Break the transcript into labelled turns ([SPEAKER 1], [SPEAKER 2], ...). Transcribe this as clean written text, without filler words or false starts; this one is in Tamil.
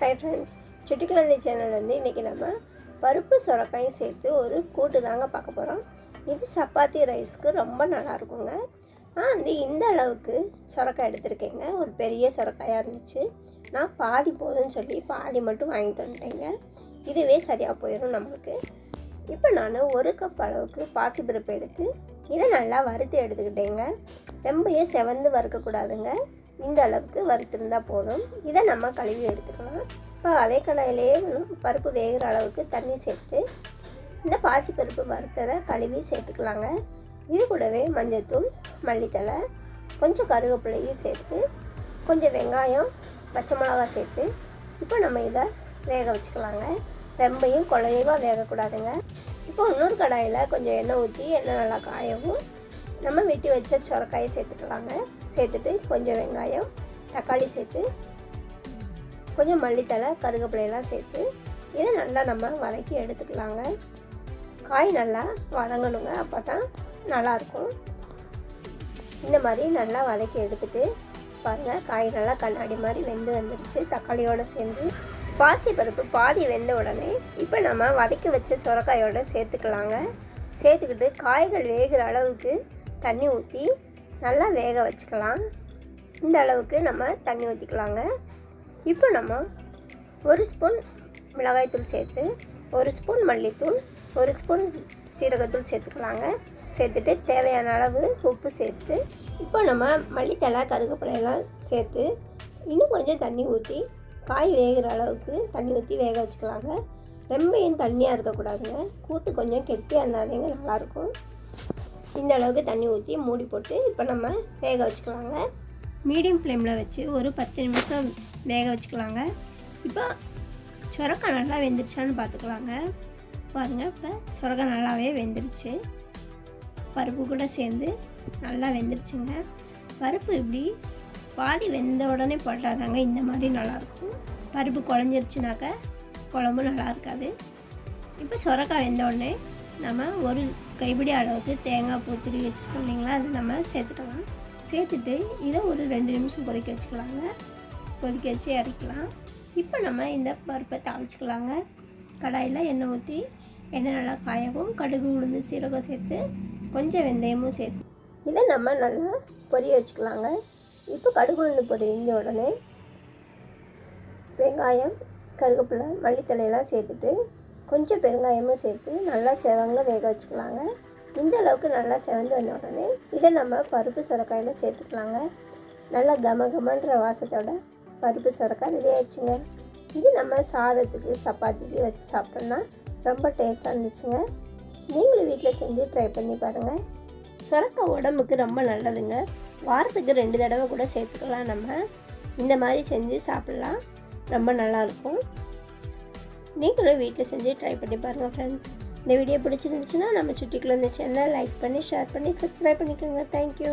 [SPEAKER 1] हाय फ्रेंड्स சிட்டிக்குழந்தை சேனல் வந்து இன்றைக்கி நம்ம பருப்பு சொரக்காயும் சேர்த்து ஒரு கூட்டு தாங்க பார்க்க போகிறோம். இது சப்பாத்தி ரைஸ்க்கு ரொம்ப நல்லா இருக்குங்க. வந்து இந்த அளவுக்கு சொரக்காய் எடுத்திருக்கேங்க. ஒரு பெரிய சொரக்காயாக இருந்துச்சு. நான் பாதி போதும்னு சொல்லி பாதி மட்டும் வாங்கிட்டு வந்துட்டேங்க. இதுவே சரியாக போயிடும் நம்மளுக்கு. இப்போ நான் ஒரு கப் அளவுக்கு பாசிப்பருப்பு எடுத்து இதை நல்லா வறுத்து எடுத்துக்கிட்டேங்க. ரொம்பவே செவந்து வறுக்கக்கூடாதுங்க. இந்த அளவுக்கு வறுத்திருந்தால் போதும். இதை நம்ம கழுவி எடுத்துக்கலாம். இப்போ அதே கடாயிலேயே பருப்பு வேகிற அளவுக்கு தண்ணி சேர்த்து இந்த பாசிப்பருப்பு வறுத்ததை கழுவி சேர்த்துக்கலாங்க. இது கூடவே மஞ்சள்தூள், மல்லித்தழை, கொஞ்சம் கருவேப்பிலையும் சேர்த்து கொஞ்சம் வெங்காயம், பச்சை மிளகா சேர்த்து இப்போ நம்ம இதை வேக வச்சுக்கலாங்க. ரொம்பையும் குழையவாக வேகக்கூடாதுங்க. இப்போ இன்னொரு கடாயில் கொஞ்சம் எண்ணெய் ஊற்றி எண்ணெய் நல்லா காயவும் நம்ம வெட்டி வச்ச சொரக்காயை சேர்த்துக்கலாங்க. சேர்த்துட்டு கொஞ்சம் வெங்காயம், தக்காளி சேர்த்து கொஞ்சம் மல்லித்தழை, கருவேப்பிலையெல்லாம் சேர்த்து இதை நல்லா நம்ம வதக்கி எடுத்துக்கலாங்க. காய் நல்லா வதங்கணுங்க, அப்போ தான் நல்லாயிருக்கும். இந்த மாதிரி நல்லா வதக்கி எடுத்துகிட்டு பாருங்கள், காய் நல்லா கண்ணாடி மாதிரி வெந்து வந்துருச்சு. தக்காளியோடு சேர்ந்து பாசிப்பருப்பு பாதி வெந்த உடனே இப்போ நம்ம வதக்கி வச்ச சொரக்காயோடு சேர்த்துக்கலாங்க. சேர்த்துக்கிட்டு காய்கள் வேகிற அளவுக்கு தண்ணி ஊற்றி நல்லா வேக வச்சுக்கலாம். இந்த அளவுக்கு நம்ம தண்ணி ஊற்றிக்கலாங்க. இப்போ நம்ம ஒரு ஸ்பூன் மிளகாய்த்தூள் சேர்த்து, ஒரு ஸ்பூன் மல்லித்தூள், ஒரு ஸ்பூன் சீரகத்தூள் சேர்த்துக்கலாங்க. சேர்த்துட்டு தேவையான அளவு உப்பு சேர்த்து இப்போ நம்ம மல்லித்தழை, கருவேப்பிலையெல்லாம் சேர்த்து இன்னும் கொஞ்சம் தண்ணி ஊற்றி காய் வேகிற அளவுக்கு தண்ணி ஊற்றி வேக வச்சுக்கலாங்க. ரொம்பவும் தண்ணியாக இருக்கக்கூடாதுங்க. கூட்டு கொஞ்சம் கெட்டியாக இருந்தாதேங்க நல்லாயிருக்கும். இந்த அளவுக்கு தண்ணி ஊற்றி மூடி போட்டு இப்போ நம்ம வேக வச்சுக்கலாங்க. மீடியம் ஃப்ளேமில் வச்சு ஒரு 10 நிமிஷம் வேக வச்சுக்கலாங்க. இப்போ சொரக்காய் நல்லா வெந்துருச்சான்னு பார்த்துக்கலாங்க. பாருங்கள், இப்போ சொரக்காய் நல்லாவே வெந்துருச்சு. பருப்பு கூட சேர்ந்து நல்லா வெந்துருச்சுங்க. பருப்பு இப்படி பாதி வெந்த உடனே போட்டாதாங்க இந்த மாதிரி நல்லாயிருக்கும். பருப்பு குழஞ்சிருச்சுனாக்கா குழம்பு நல்லா இருக்காது. இப்போ சொரக்காய் வெந்த உடனே நம்ம ஒரு கைப்பிடி அளவுக்கு தேங்காய் பூ துருவி வச்சுருக்கோம் இல்லைங்களா, அது நம்ம சேர்த்துக்கலாம். சேர்த்துட்டு இதை ஒரு 2 நிமிஷம் கொதிக்க வச்சுக்கலாங்க. கொதிக்க வச்சு இறக்கலாம். இப்போ நம்ம இந்த பருப்பை தாளிச்சிக்கலாங்க. கடாயில் எண்ணெய் ஊற்றி எண்ணெய் நல்லா காயவும் கடுகு, உளுந்து, சீரகம் சேர்த்து கொஞ்சம் வெந்தயமும் சேர்த்து இதை நம்ம நல்லா பொரிய வச்சுக்கலாங்க. இப்போ கடுகு, உளுந்து பொரிஞ்ச உடனே வெங்காயம், கருவேப்பிலை, மல்லித்தலையெல்லாம் சேர்த்துட்டு கொஞ்சம் பெருங்காயமும் சேர்த்து நல்லா செவங்க வேக வச்சுக்கலாங்க. இந்த அளவுக்கு நல்லா செவந்து வந்த உடனே இதை நம்ம பருப்பு சொரக்காயில் சேர்த்துக்கலாங்க. நல்லா கமன்ற வாசத்தோட பருப்பு சொரக்காய் ரெடி ஆயிடுச்சுங்க. இது நம்ம சாதத்துக்கு, சப்பாத்திக்கு வச்சு சாப்பிட்டோம்னா ரொம்ப டேஸ்ட்டாக இருந்துச்சுங்க. நீங்களும் வீட்டில் செஞ்சு ட்ரை பண்ணி பாருங்கள். சொரக்காய் உடம்புக்கு ரொம்ப நல்லதுங்க. வாரத்துக்கு 2 தடவை கூட சேர்த்துக்கலாம். நம்ம இந்த மாதிரி செஞ்சு சாப்பிட்லாம், ரொம்ப நல்லாயிருக்கும். நீங்களும் வீட்டில் செஞ்சு ட்ரை பண்ணி பாருங்கள் ஃப்ரெண்ட்ஸ். இந்த வீடியோ பிடிச்சிருந்துச்சுன்னா நம்ம சிட்டிக்குள்ள இந்த சேனலை லைக் பண்ணி, ஷேர் பண்ணி, சப்ஸ்கிரைப் பண்ணிக்கோங்க. தேங்க்யூ.